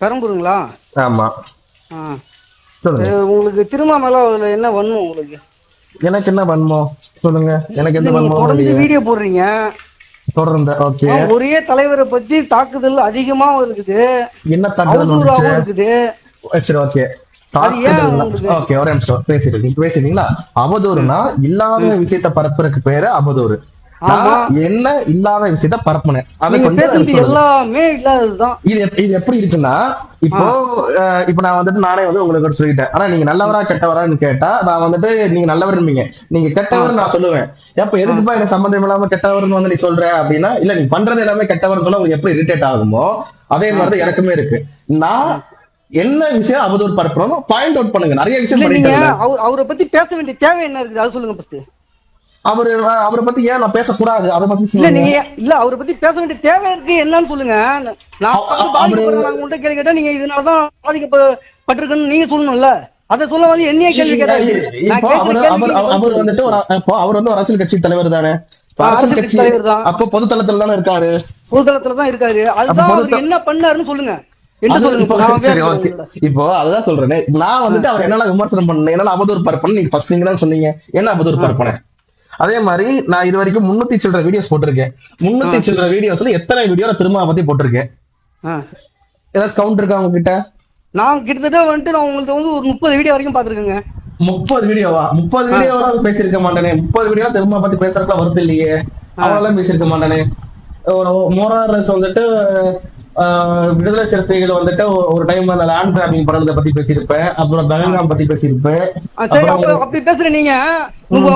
பெரம்பூருங்களா? ஆமா. சொல்லுங்க. உங்களுக்கு திருமாமலை என்ன வன்மம் உங்களுக்கு? எனக்கு என்ன வன்மம் சொல்லுங்க. எனக்கு எந்த வன்மம்? தொடர்ந்து வீடியோ போடுறீங்க. தொடர்ந்து ஓகே. ஒரே தலைவரை பத்தி தாக்குதல் அதிகமாவும் இருக்குது, என்ன தாக்குதல் இருக்குது. சரி ஓகே. ஓகே ஒரு நிமிஷம் பேசிட்டீங்களா? அவதூறுனா இல்லாத விஷயத்த பரப்புறதுக்கு பேரு அவதூறு. என்ன இல்லாத விஷயத்த பரப்புனேன். அதை கொஞ்சம் எல்லாமே இல்லாததுதான். இது எப்படி இருக்குன்னா, இப்போ நான் வந்துட்டு நானே வந்து உங்களுக்கு சொல்லிட்டேன். ஆனா நீங்க நல்லவரா கெட்டவரான்னு கேட்டா நான் வந்துட்டு நீங்க நல்லவர் இருப்பீங்க, நீங்க கெட்டவர் நான் சொல்லுவேன். எப்ப எதுக்குப்பா எனக்கு சம்பந்தம் இல்லாம கெட்டவர்னு வந்து நீ சொல்ற அப்படின்னா, இல்ல நீ பண்றது எல்லாமே கெட்டவர்னு சொன்னா உங்களுக்கு எப்படி இரிட்டேட் ஆகுமோ அதே மாதிரிதான் எனக்குமே இருக்கு. நான் என்ன விஷயம் அவதூறு பரப்புறோம் பாயிண்ட் அவுட் பண்ணுங்க. நிறைய விஷயம் அவரை பத்தி பேச வேண்டிய தேவை என்ன இருக்குது அது சொல்லுங்க ஃபர்ஸ்ட். அவரை பத்தி ஏன் நான் பேசக்கூடாது? அதை பத்தி இல்ல அவரை பத்தி பேச வேண்டிய தேவை இருக்கு என்னன்னு சொல்லுங்க. நான் உங்கள்கிட்ட கேள்வி கேட்டா நீங்க இதனாலதான் பாதிக்கப்பட்டிருக்குன்னு நீங்க சொல்லணும்ல. அதை சொல்ல வந்து என்னைய கேள்வி கேட்டாரு. அவர் வந்துட்டு அவர் வந்து அரசியல் கட்சி தலைவர் தானே? அரசியல் கட்சி தலைவர் தான். அப்போ பொதுத்தளத்துல தானே இருக்காரு. பொதுத்தளத்துலதான் இருக்காரு. அதுதான் என்ன பண்ணாருன்னு சொல்லுங்க. இப்போ அதான் சொல்றேன். நான் வந்துட்டு அவர் என்னெல்லாம் விமர்சனம் பண்ணேன், என்னெல்லாம் அவதூறு பரப்பணும் நீங்க ஃபர்ஸ்ட் நீங்க தான் சொன்னீங்க. என்ன அவதூறு பரப்பினேன்? அதே மாதிரி நான் இது வரைக்கும் 300 சில்லற வீடியோஸ் போட்டிருக்கேன். 300 சில்லற வீடியோஸ்ல எத்தனை வீடியோ திரும்ப பத்தி போட்டிருக்கேன்? ஏதாச்சும் கவுண்ட் இருக்கா உங்ககிட்ட? நான் கிட்டத்தட்ட வந்துட்டு நான் உங்களுக்கு வந்து ஒரு 30 வீடியோ வரைக்கும் பாத்துருக்கேங்க. 30 வீடியோவா? 30 வீடியோவா பேசியிருக்க மாட்டேனே. 30 வீடியோ திரும்ப பத்தி பேசுறதுக்கு வருது இல்லையே. அவெல்லாம் பேசியிருக்க மாட்டேனே. மோரார்லஸ் வந்துட்டு விடுதலை சிறுத்தைகள் வந்துட்டு ஒரு டைம் அந்த லேண்ட் கிராபிங் பண்ணதை பத்தி பேசியிருப்பேன். அப்புறம் தகங்காம் பத்தி பேசியிருப்பேன். அப்படி பேசுற நீங்க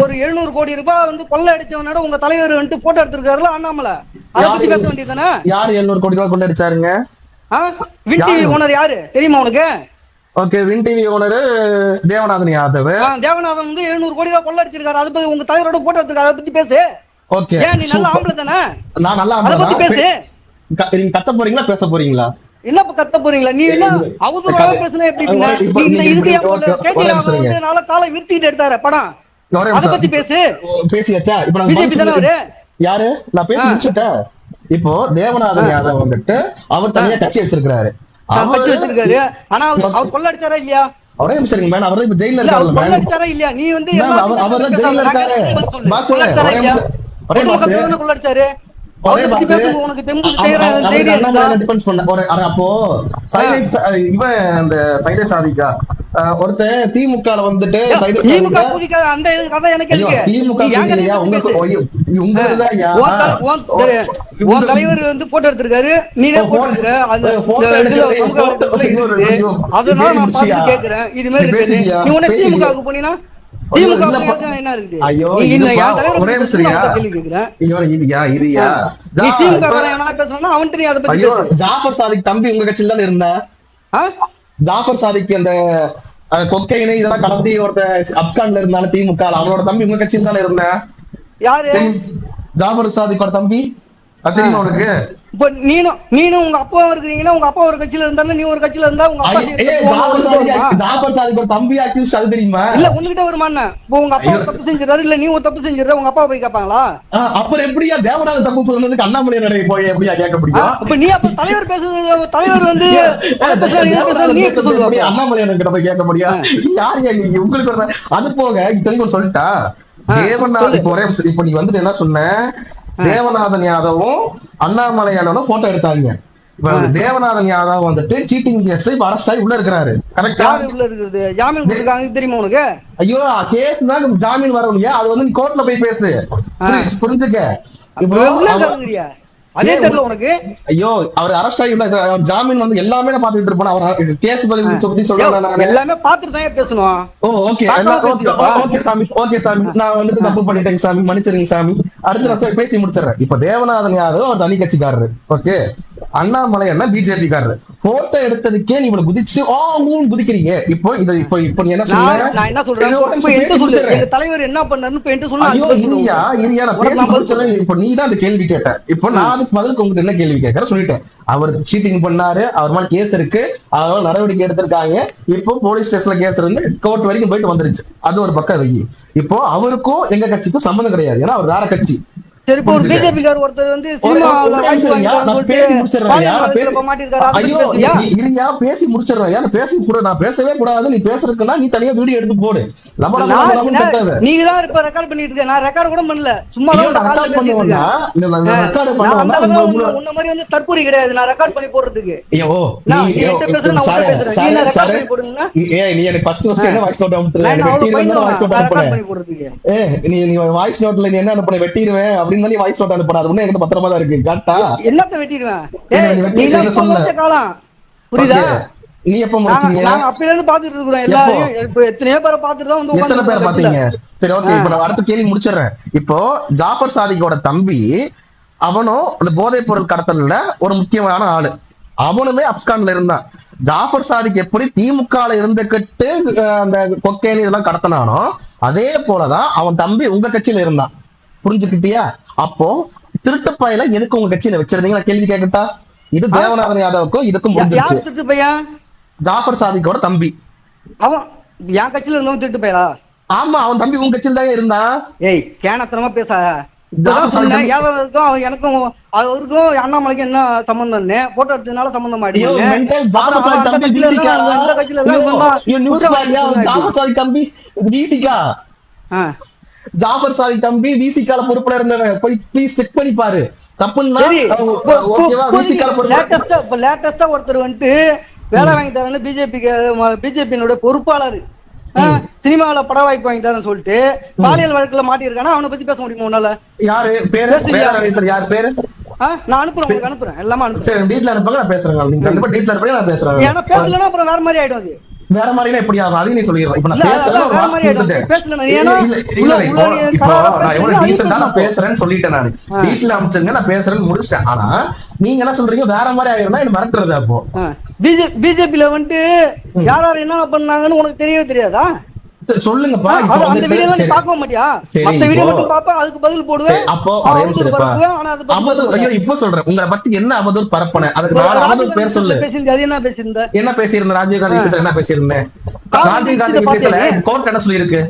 ஒரு 700 கோடி ரூபாய் வந்து கொள்ளை அடிச்சவனோட உங்க தலைவர் வந்துட்டு போட்டோ எடுத்திருக்காருல அண்ணாமலை, அதை பத்தி பேச வேண்டியதானே? யாரு 700 கோடி ரூபாய் கொள்ளை அடிச்சாருங்க? வின் டிவி ஓனர் யாரு தெரியுமா உனக்கு? Okay, win TV owner Devanathan Yadav. Devanathan வந்து 700 கோடி ரூபாய் கொள்ளை அடிச்சிருக்காரு. அதை பத்தி உங்க தலைவரோட போட்டோ எடுத்திருக்காரு, அதை பத்தி பேசு. ஓகே, நீ நல்ல ஆம்பளை தானே? நான் நல்ல ஆம்பளை. அதை பத்தி பேசு. நீங்க கத்த போறீங்களா பேச போறீங்களா? என்ன கத்த போறீங்களா? நீ என்ன அவசரமா பேசுனா எப்படி? நாள காலை விரிச்சிட்டு எடுத்தாரு படம், அதை பத்தி பேசு. பேசியாச்சா? இப்ப நான் யாரு நான் பேசி முடிச்சுட்டேன். இப்போ தேவநாதன் யாதவ் வந்துட்டு அவர் தனியா கட்சி வச்சிருக்காரு. கட்சி வச்சிருக்காரு. ஆனா அவர் கொள்ள அடிச்சாரா இல்லையா? ஒரே நிமிஷம் மேம், அவர் இப்ப ஜெயில இருக்காரு. கொள்ள அடிச்சாரா இல்லையா? நீ வந்து அவர் தான் ஜெயில இருக்காரு. பாஸ் கொள்ள அடிச்சாரு. ஒருத்தன் திமுக வந்துட்டு தலைவர் வந்து போட்டோ எடுத்திருக்காரு. நீனே கேக்குறேன் இது மாதிரி திமுக போனீங்கன்னா ஜாஃபர் சாதிக் தம்பி உங்க கட்சியில தானே இருந்தா? ஜாஃபர் சாதிக் அந்த கொக்கைனை இதெல்லாம் கலந்து ஒருத்த அப்கான்ல இருந்தாலும் திமுக, அவனோட தம்பி உங்க கட்சியில தானே இருந்த? யாரு? ஜாஃபர் சாதிக்கோட தம்பி. அது தெரியுமா உனக்கு? இப்ப நீனும் உங்க அப்பா இருக்கீங்கன்னா உங்க அப்பா ஒரு கட்சியில இருந்தா நீ ஒரு கட்சியில இருந்தா உங்க அப்பா ஜாஃபர் சாதிக் ஒரு தம்பி அக்யூஸ் அது தெரியுமா? இல்ல உங்ககிட்ட வருமானா? இப்போ உங்க அப்பா தப்பு செஞ்சிராரு, இல்ல நீ ஒரு தப்பு செஞ்சிர, உங்க அப்பா போய் கேட்பாங்களா? அப்புறம் எப்படியா தேவநாத தப்பு சொன்னதுக்கு அண்ணாமலை நடை போய் எப்படியா கேட்க முடியும்? அப்ப நீ அப்ப தலைவர் பேசுறது தலைவர் வந்து அண்ணாமலை கிட்ட போய் கேட்க முடியும்? யாரு நீங்க? உங்களுக்கு அது போக தெரியும் சொல்லிட்டா தேவநாத ஒரே இப்ப நீ வந்துட்டு என்ன சொன்ன? தேவநாதன் யாதவும் அண்ணாமலையானவனும் போட்டோ எடுத்தாங்க. தேவநாதன் யாதவ் வந்துட்டு சீட்டிங் கேஸ் இப்ப அரெஸ்ட் ஆகி உள்ள இருக்கிறாரு. கரெக்டா? உள்ள இருக்குது. ஜாமீன் கொடுத்திருக்காங்க தெரியுமா உனக்கு? ஐயோ கேஸ் தான் ஜாமீன் வரவங்க. அது வந்து நீ கோர்ட்ல போய் பேசு, புரிஞ்சுக்க. இப்போ அதே தெரியல உனக்கு? ஐயோ அவர் அரெஸ்ட் ஆகி ஜாமீன் வந்து எல்லாமே நான் பாத்துட்டு இருப்பேன். அவர் கேஸ் பத்தி சொல்றேன் எல்லாமே பாத்துட்டு தான் பேசணும். ஓகே ஓகே சாமி, ஓகே சாமி, நான் வந்துட்டு தப்பு பண்ணிட்டேன் சாமி, மன்னிச்சிருங்க சாமி. அடுத்து நான் பேசி முடிச்சிடறேன். இப்ப தேவநாதன் யாதவ் ஒரு தனி கட்சிக்காரரு. ஓகே, அண்ணாமலை என்ன பிஜேபி காரரு. போட்டோ எடுத்ததுக்கே நீ இவ்வளவு குதிச்சு குதிக்கிறீங்க. இப்போ இதை இப்போ நீ என்ன சொல்ற? நான் என்ன சொல்றேன், தலைவர் என்ன பண்ணாருன்னு சொல்றேன். இப்போ நீ தான் அந்த கேள்வி கேட்ட. இப்போ நான் அதுக்கு பதிலுக்கு உங்களுக்கு என்ன கேள்வி கேட்கற சொல்லிட்டேன். அவர் சீட்டிங் பண்ணாரு, அவர் மேல கேஸ் இருக்கு, அதனால நடவடிக்கை எடுத்திருக்காங்க. இப்போ போலீஸ் ஸ்டேஷன்ல கேஸ் இருந்து கோர்ட் வரைக்கும் போயிட்டு வந்துருச்சு. அது ஒரு பக்கம் வை. இப்போ அவருக்கும் எங்க கட்சிக்கும் சம்பந்தம் கிடையாது, ஏன்னா அவர் வேற கட்சி. இப்போ தேவநாதன் யாதவ் வந்துட்டு அண்ணாமலை என்ன பிஜேபி காரரு. ஓகே, அண்ணாமலை என்ன பிஜேபி காரரு. இப்போ நீ தான் அந்த கேள்வி கேட்கற சொல்லிட்டேன். அவர் சீட்டிங் பண்ணாரு, அவர் மேல கேஸ் இருக்கு, அதனால நடவடிக்கை எடுத்திருக்காங்க. இப்போ போலீஸ் ஸ்டேஷன்ல கேஸ் இருந்து கோர்ட் வரைக்கும் போயிட்டு வந்துருச்சு. அது ஒரு பக்கம் வை. இப்போ சரி இப்போ ஒரு பிஜேபி கார் ஒருத்தர் வந்து சினிமாவுல வாய்ப்பு வாங்கிட்டாருன்னு சொல்லிட்டு பாலியல் வழக்குல மாட்டிருக்காரு, அதை பத்தி பேசுறியா? இல்லையா பேசி முடிச்சிடறேன். பேசி கூட நான் பேசவே கூடாது. நீ பேசுறதுக்குன்னா நீ தனியா வீடியோ எடுத்து போடு. நீங்க தான் இப்ப ரெக்கார்ட் பண்ணிட்டு இருக்க, நான் ரெக்கார்ட் கூட பண்ணல, சும்மா தான் ரெக்கார்ட் பண்ணுவேன்னா உன்ன மாதிரி வந்து தற்கூரி கிடையாது, நான் ரெக்கார்ட் பண்ணி போடுறதுக்கு. ஐயோ நீ எனக்கு ஃபர்ஸ்ட் ஃபர்ஸ்ட் என்ன வாய்ஸ் நோட் அனுப்புற, வெட்டிடுவேன் வாய்ஸ் நோட் அனுப்புறேன். நீ வாய்ஸ் நோட்ல நீ என்ன அனுப்புற, வெட்டிடுவேன் அப்படின்னு நீ வாய்ஸ் நோட் அனுப்புற. அது ஒண்ணு என்கிட்ட பத்திரமா தான் இருக்கு. கரெக்டா? என்னத்த வெட்டிடுவேன் புரியுதா? நீ எப்ப முடிச்சீங்க? நாங்க அப்பல இருந்து பாத்துட்டு இருக்கோம் எல்லாரும். இப்ப எத்தனையோ பேரை பாத்துட்டு தான் வந்து எத்தனை பேர் பாத்தீங்க? சரி ஓகே, இப்ப நான் அடுத்த கேள்வி முடிச்சிடுறேன். இப்போ ஜாஃபர் சாதிக்கோட தம்பி அவனும் அந்த போதைப் பொருள் கடத்தல்ல ஒரு முக்கியமான ஆளு. அவனுமே அப்ஸ்கான்ல இருந்தான். ஜாஃபர் சாதிக் எப்படி திமுகல இருந்துகிட்டு அந்த கொக்கைன் இதெல்லாம் கடத்தினானோ அதே போலதான் அவன் தம்பி உங்க கட்சியில இருந்தான். புரிஞ்சுக்கிட்டியா? அப்போ திருட்டுப்பையில எதுக்கு உங்க கட்சியில வச்சிருந்தீங்க? கேள்வி கேட்கட்டா? இது தேவநாதன் யாதவுக்கும் இதுக்கும் முடிஞ்சிருச்சு. ஜாஃபர் சாதிக்கோட தம்பி அவன் என் கட்சியில இருந்தவன் திருட்டு பையலா? ஆமா, அவன் தம்பி உங்க கட்சியில தான் இருந்தான். ஏய் கேனத்தனமா பேசாத. எனக்கும் அவருக்கும் அண்ணாமலைக்கும் என்ன சம்பந்தம்? போட்டோ எடுத்ததுனால சம்பந்தம் ஆயிடுச்சு. ஜாஃபர் சாதிக் தம்பி விசிகால பொறுப்புல இருந்தவன். போய் ப்ளீஸ் செக் பண்ணி பாரு. லேட்டஸ்டா ஒருத்தர் வந்துட்டு வேலை வாங்கிட்டாருன்னு பிஜேபியினுடைய பொறுப்பாளர் சினிமாவில பட வாய்ப்பு வாங்கிட்டாருன்னு சொல்லிட்டு பாலியல் வழக்குல மாட்டிருக்கானா? அவனை பத்தி பேச முடியுமா உன்னால? யாரு பேரு? யாரு பேரு? நான் அனுப்புறேன், உங்களுக்கு அனுப்புறேன், எல்லாமே அனுப்புறேன். டீட்ல அனுப்புங்க, நான் பேசுறேன். நீங்க கண்டிப்பா டீட்ல அனுப்புங்க, நான் பேசுறேன். ஏன்னா பேசலன்னா அப்புறம் வேற மாதிரி ஆயிடும். அது வேற மாதிரினா எப்படி ஆகும்? அதையும் நீ சொல்லிடுறேன். இப்ப நான் பேசுறேன், நான் எவ்வளவு டீசெண்டா நான் பேசுறேன்னு சொல்லிட்டேன். நான் டீட்ல அனுப்பிச்சுங்க, நான் பேசுறேன்னு முடிச்சிட்டேன். ஆனா நீங்க என்ன சொல்றீங்க? வேற மாதிரி ஆயிருந்தா என்ன மிரட்டுறது? அப்போ பிஜேபியில வந்துட்டு யார் யார் என்ன பண்ணாங்கன்னு உனக்கு தெரியவே தெரியாதா? சொல்லுங்கப்பா. அந்த வீடியோ நீ பார்க்க மாட்டியா? மத்த வீடியோ மட்டும் பாப்பா, அதுக்கு பதில் போடுவேன். அப்போ இப்ப சொல்றேன், உங்களை பத்தி என்ன அவதூறு பரப்பன, அதுக்கு நாலு அவதூறு பேர் சொல்லு. என்ன பேசியிருந்த? ராஜீவ் காந்தி விஷயத்துல என்ன பேசியிருந்தேன்? ராஜீவ் காந்தி விஷயத்துல கோர்ட் என்ன சொல்லிருக்கு?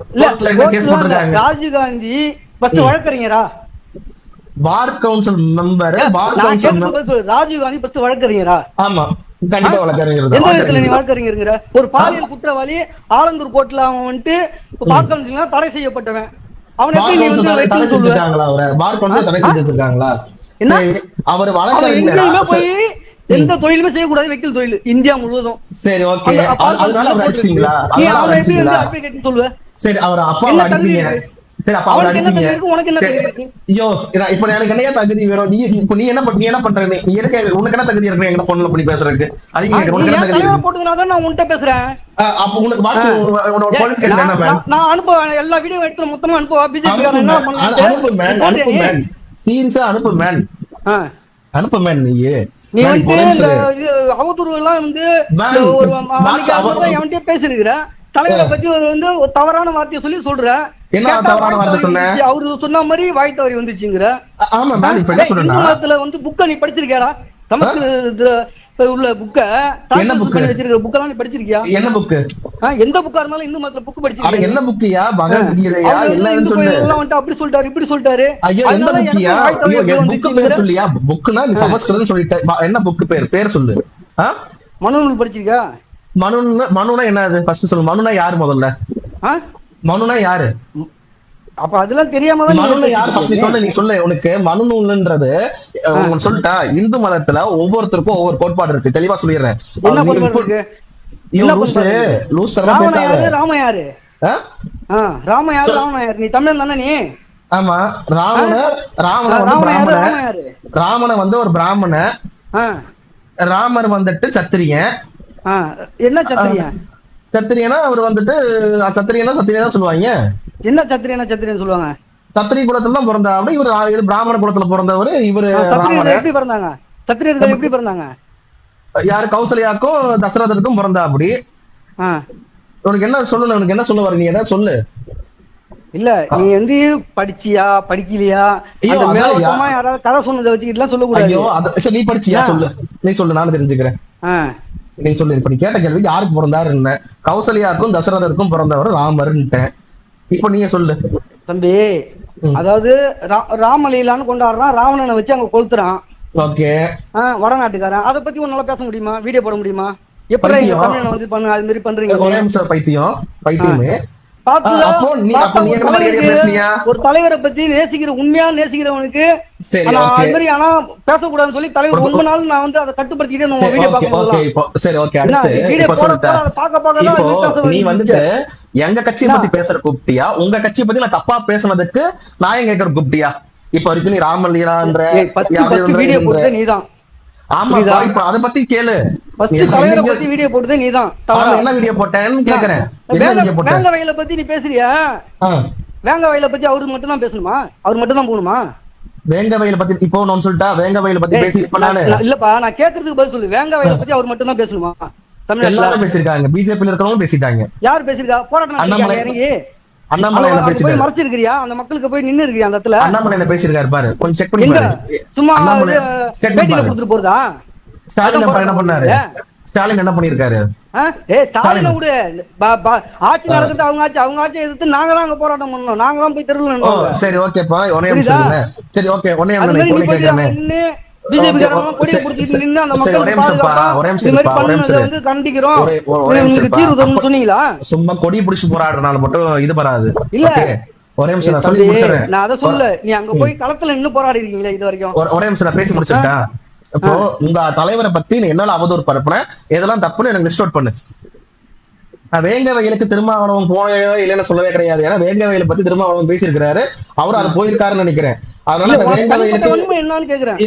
ராஜீவ் காந்தி ஃபர்ஸ்ட் வழக்கறிஞரா? Bar council member. Rajiv Gandhi first வழக்கறிஞரா? ஆமா, கண்டிப்பா வழக்கறிஞர். எந்த விதத்துல நீ வழக்கறிஞருங்கிற? ஒரு பாலியல் குற்றவாளி ஆலந்தூர் கோர்ட்ல அவன் வந்துட்டு பார் கவுன்சில் தடை செய்யப்பட்டவன். அவன் எப்படி நீ வந்து தடை செஞ்சிருக்காங்களா? அவரை பார் கவுன்சில் தடை செஞ்சிருக்காங்களா? என்ன அவர் வழக்கறிஞர் போய் எந்த தொழிலுமே செய்யக்கூடாது, வக்கீல் தொழில் இந்தியா முழுவதும். சரி ஓகே, அதனால அவர் அடிச்சீங்களா? சொல்லுவேன். சரி, அவர் அப்பா அடிப்பீங்க. சரி, அப்ப அவர் அடிப்பீங்க. ஐயோ, இப்ப எனக்கு என்ன தகுதி வேணும்? நீ என்ன பண்ற? நீ உனக்கு என்ன தகுதி இருக்கு எங்க போன்ல பண்ணி பேசுறதுக்கு? அது உனக்கு என்ன தகுதி போட்டுதான் நான் உன்கிட்ட பேசுறேன். அப்ப உனக்கு குவாலிஃபிகேஷன் என்ன மேம்? நான் அனுப்புவேன், எல்லா வீடியோ எடுத்து மொத்தமா அனுப்புவா. பிஜேபி அனுப்பு மேன், அனுப்பு மேன், சீரியஸா அனுப்பு மேன், அனுப்பு மேன். நீ வந்து அவதூறு எல்லாம் வந்து அவன்கிட்ட பேசிருக்கிற தலைவரை பத்தி வந்து ஒரு தவறான வார்த்தையை சொல்லி சொல்ற. என்ன தவறான வார்த்தை சொன்னேன்? அவரு சொன்ன மாதிரி வாய் தவறி வந்துச்சுங்கிற. ஆமா மேம், இப்ப என்ன சொல்றேன்னா வந்து புக்க நீ படிச்சிருக்கியாடா? சமஸ்கிருத உள்ள புக்க, என்ன புக் வச்சிருக்கிற புக்கெல்லாம் நீ படிச்சிருக்கியா? என்ன புக்? எந்த புக்கா இருந்தாலும் இந்து மதத்துல புக் படிச்சிருக்கியா? என்ன புக்கியா? பகவத்கீதையா? என்னன்னு சொல்லு. எல்லாம் வந்து அப்படி சொல்லிட்டாரு, இப்படி சொல்லிட்டாரு. ஐயோ, எந்த புக்கியா? புக் பேர் சொல்லியா? புக்னா நீ சமஸ்கிருதம் சொல்லிட்ட. என்ன புக் பேர் சொல்லு. மனு படிச்சிருக்கியா? மனுனா என்னது? ஃபர்ஸ்ட் சொல்லு. மனுனா யாரு முதல்ல? மனுனா யாரு? அப்ப அதெல்லாம் தெரியாம மனு யார் ஃபர்ஸ்ட் சொல்லு. நீ சொல்லு. உனக்கு மனு நூல்ன்றது உங்களுக்கு சொல்லிட்டா, இந்து மதத்துல ஒவ்வொருத்தருக்கும் ஒவ்வொரு கோட்பாடு இருக்கு. தெளிவா சொல்லிடுறேன். ராம யாரு? நீ தமிழன் தானே? நீ ஆமா. ராமனை வந்து ஒரு பிராமண, ராமர் வந்துட்டு சத்திரியன். என்ன சத்திரியன்? சத்திரியனா அவர் வந்துட்டு சத்திரியனா சத்திரியனா சொல்லுவாங்க. என்ன சத்திரியனா சத்திரியன் சொல்லுவாங்க? சத்திரிய குலத்துல தான் பிறந்தாரு. இவர் பிராமண குலத்துல பிறந்தவர். இவரு எப்படி பிறந்தாங்க? சத்திரியர்கள் எப்படி பிறந்தாங்க? யாரு? கௌசல்யாக்கும் தசரதனுக்கும் பிறந்தா. அப்படி உனக்கு என்ன சொல்லணும்? உனக்கு என்ன சொல்ல வர? நீ ஏதாவது சொல்லு. இல்ல, நீ வந்து படிச்சியா படிக்கலையா? யாராவது கதை சொன்னதை வச்சுக்கிட்டு சொல்லக்கூடாது. நீ படிச்சியா? சொல்லு. நீ சொல்லு, நானும் தெரிஞ்சுக்கிறேன். நீ சொல்லு. இப்ப நீ கேட்ட கேள்விக்கு யாருக்கு பிறந்தாரு? கௌசல்யாருக்கும் தசரதருக்கும் பிறந்தவர் ராமர்ன்ட்டேன். இப்ப நீங்க சொல்லு. தம்பி அதாவது ராமலீலான்னு கொண்டாடுறான், ராவணனை வச்சு அங்க கொளுத்துறான். ஓகே. வடநாட்டுக்காரன் அதை பத்தி உன்னால பேச முடியுமா? வீடியோ போட முடியுமா? எப்படி தமிழனை வந்து பண்ணு அது மாதிரி பண்றீங்க? ஒரே நிமிஷம், பைத்தியமே. ஒரு தலைவரை பத்தி நேசிக்கிற, உண்மையா நேசிக்கிறவனுக்கு அது மாதிரி ஆனா பேசக்கூடாதுன்னு சொல்லி தலைவர் ரொம்ப நாள் நான் வந்து அதை கட்டுப்படுத்திட்டே நீ வந்துட்டு எங்க கட்சியை பத்தி பேசுற கூப்பிட்டியா, உங்க கட்சியை பத்தி நான் தப்பா பேசுனதுக்கு நான் கேட்கற கூப்பிட்டியா? இப்ப வரைக்கும் நீ ராமலீலான்ற வீடியோ போட்டு நீதான். ஆமா, இப்ப அத பத்தி கேளு. வீடியோ போட்டதே நீதான். என்ன வீடியோ போட்டேன்னு கேக்குறேன். வேங்க வயலை பத்தி நீ பேசுறியா? வேங்க வயலை பத்தி அவருக்கு மட்டும் தான் பேசணுமா? அவர் மட்டும் தான் போகணுமா? வேங்க வயலை பத்தி இப்போ நான் சொல்லிட்டா வேங்க வயலை பத்தி பேசி இல்லப்பா, நான் கேக்குறதுக்கு பதில் சொல்லு. வேங்க வயலை பத்தி அவர் மட்டும் தான் பேசணுமா? எல்லாரும் பேசிருக்காங்க, பிஜேபி இருக்கிறவங்க பேசிட்டாங்க. யார் பேசிருக்கா? போராட்டம் இறங்கி அண்ணாமலையில பேசிருக்காரு. மறைச்சிருக்கியா? அந்த மக்களுக்கு போய் நின்னு இருக்கியா அந்த இடத்துல? அண்ணாமலையில பேசிருக்காரு பாரு, கொஞ்சம் செக் பண்ணி பாரு. சும்மா பேட்டியில கொடுத்துட்டு போறதா? ஸ்டாலின் என்ன பண்ணாரு? ஸ்டாலின் என்ன பண்ணிருக்காரு? ஸ்டாலின் விடு, ஆட்சி நடக்குது, அவங்க ஆட்சி எதிர்த்து நாங்க தான் அங்க போராட்டம் பண்ணோம், நாங்க தான் போய் தெருவில். சரி ஓகேப்பா, ஒரே நிமிஷம். சரி ஓகே, ஒரே நிமிஷம். பிஜேபி கொடியை பிடிச்சிட்டு நின்று அந்த மக்கள் கண்டிக்கிறோம், தீர்வு சொன்னீங்களா? சும்மா கொடி பிடிச்சு போராடுறதுனால மட்டும் இது வராது இல்ல. ஒரே நிமிஷம் நான் சொல்லி முடிச்சிடுறேன். நான் அதை சொல்ல, நீ அங்க போய் களத்துல இன்னும் போராடி இருக்கீங்களா இது வரைக்கும்? ஒரே நிமிஷம் நான் பேசி முடிச்சிருக்கேன். இப்போ உங்க தலைவரை பத்தி நீ என்னால அவதூறு பரப்புன, எதெல்லாம் தப்புன்னு எனக்கு லிஸ்ட் அவுட் பண்ணு. வேங்க வயலுக்கு திருமாவளவன் போனே இல்லைன்னு சொல்லவே கிடையாது. ஏன்னா வேங்க வயலை பத்தி திருமாவளவன் பேசியிருக்கிறாரு, அவரும் அது போயிருக்காருன்னு நினைக்கிறேன். அதனால வேங்க வயலுக்கு என்னன்னு கேக்குறேன்.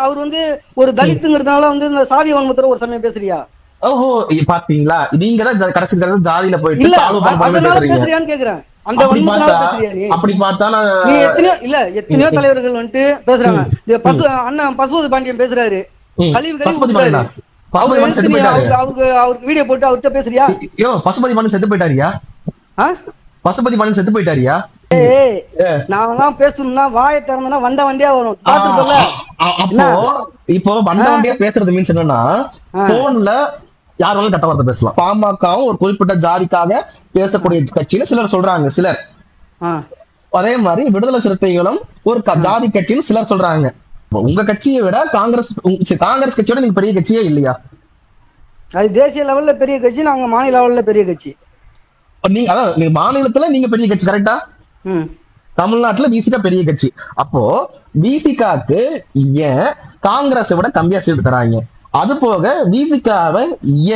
அவர் வந்து ஒரு தலித்துங்கிறதுனால வந்து இந்த சாதி வன்மத்துல ஒரு சமயம் பேசுறியா? ஓஹோ, பாத்தீங்களா, நீங்க தான் கடைசி ஜாதியில போயிட்டு பேசுறியான்னு கேக்குறேன். அந்த அப்படி பார்த்தா நீ எத்தனையோ தலைவர்கள் வந்துட்டு பேசுறாங்க. அண்ணன் பசுபதி பாண்டியன் பேசுறாரு, அவருக்கு வீடியோ போட்டு அவர்கிட்ட பேசுறியா? பசுபதி பாண்டியன் செத்து போயிட்டாரியா? பசுபதி பாண்டியன் செத்து போயிட்டாரியா? நான் பேசணும்னா வாயை திறந்தா வண்டியா வரும். அப்போ இப்போ வண்டியா பேசுறது மீன்ஸ் என்னன்னா, போன்ல யார் வேணாலும் கட்ட வார்த்தை பேசலாம். பாமகவும் ஒரு குறிப்பிட்ட ஜாதிக்காக பேசக்கூடிய கட்சின்னு சிலர் சொல்றாங்க. சிலர் அதே மாதிரி விடுதலை சிறுத்தைகளும் ஒரு ஜாதி கட்சின்னு சிலர் சொல்றாங்க. உங்க கட்சியை விட காங்கிரஸ் கட்சியோட நீங்க பெரிய கட்சியே இல்லையா? அது தேசிய லெவல்ல பெரிய கட்சி, நாங்க மாநில லெவல்ல பெரிய கட்சி. நீங்க அதான் நீங்க மாநிலத்துல நீங்க பெரிய கட்சி கரெக்டா? தமிழ்நாட்டுல விசிகா பெரிய கட்சி. அப்போ விசிகாக்கு ஏன் காங்கிரஸை விட கம்மியா சீட்டு தராங்க? அது போக விசிகாவை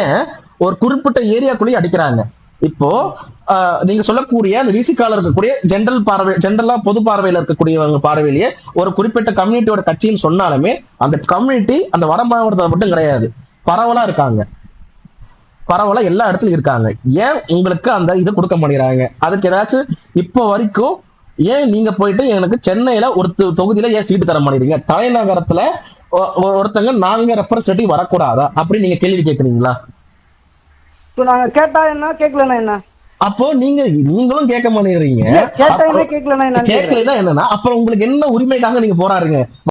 ஏன் ஒரு குறிப்பிட்ட ஏரியாக்குள்ளேயே அடிக்கிறாங்க? இப்போ நீங்க சொல்லக்கூடிய அந்த விசிகால இருக்கக்கூடிய ஜெனரலா பொது பார்வையில இருக்கக்கூடியவங்க பார்வையிலேயே ஒரு குறிப்பிட்ட கம்யூனிட்டியோட கட்சின்னு சொன்னாலுமே அந்த கம்யூனிட்டி அந்த வட மாவட்டத்தில் மட்டும் கிடையாது, பரவலா இருக்காங்க, பரவலா எல்லா இடத்துலயும் இருக்காங்க. ஏன் உங்களுக்கு அந்த இது கொடுக்க மாட்டேங்கிறாங்க? அதுக்கு ஏதாச்சும் இப்போ வரைக்கும் ஏன் நீங்க போயிட்டு எனக்கு சென்னையில ஒரு தொகுதியில ஏன் சீட்டு தர மாட்டேங்கிறீங்க? தலைநகரத்துல ஒருத்தங்க நாங்க ரெப்ரசன்டேட்டிவ் வரக்கூடாதா அப்படின்னு நீங்க கேள்வி கேட்கறீங்களா? இப்போ நாங்க கேட்டா என்ன, கேட்கலன்னா என்ன? அப்போ நீங்களும் கேட்க மாட்டேங்கிறீங்க. கேட்டா என்ன, கேட்கலன்னா என்ன? கேட்கலன்னா என்னன்னா அப்புறம் உங்களுக்கு என்ன உரிமைக்காக நீங்க போராடுறீங்க?